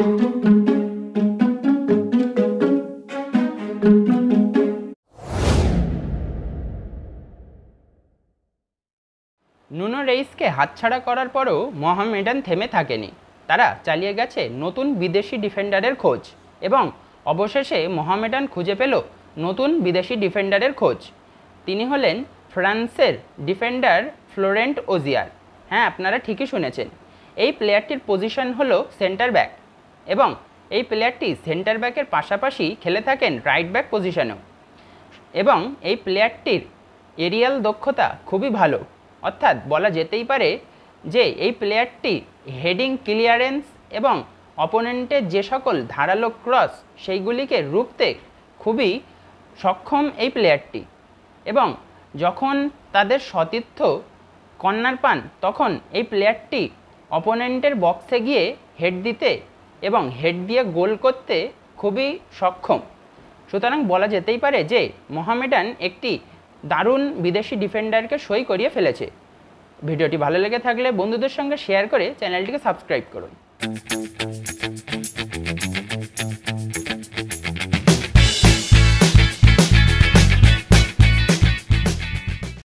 Nuno রেইসকে হাতছাড়া করার পরও মোহামেডান থেমে থাকেনি। তারা চালিয়ে গেছে নতুন বিদেশি ডিফেন্ডারের খোঁজ এবং অবশেষে মোহামেডান খুঁজে পেল নতুন বিদেশি ডিফেন্ডারের খোঁজ। তিনি হলেন ফ্রান্সের ডিফেন্ডার ফ্লোরেন্ট ওজিয়ার। হ্যাঁ, আপনারা ঠিকই শুনেছেন। এই প্লেয়ারটির পজিশন হলো সেন্টার ব্যাক এবং এই প্লেয়ারটি সেন্টার ব্যাকের পাশাপাশি খেলে থাকেন রাইট ব্যাক পজিশনেও। এবং এই প্লেয়ারটির এরিয়াল দক্ষতা খুবই ভালো, অর্থাৎ বলা যেতেই পারে যে এই প্লেয়ারটি হেডিং ক্লিয়ারেন্স এবং অপোনেন্টের যে সকল ধারালো ক্রস সেইগুলিকে রুখতে খুবই সক্ষম এই প্লেয়ারটি। এবং যখন তাদের সতীর্থ কর্নার পান তখন এই প্লেয়ারটি অপোনেন্টের বক্সে গিয়ে হেড দিতে এবং হেড দিয়ে গোল করতে খুবই সক্ষম। সুতরাং বলা যেতেই পারে যে মোহামেডান একটি দারুণ বিদেশি ডিফেন্ডারকে সই করিয়ে ফেলেছে। ভিডিওটি ভালো লেগে থাকলে বন্ধুদের সঙ্গে শেয়ার করে চ্যানেলটিকে সাবস্ক্রাইব করুন।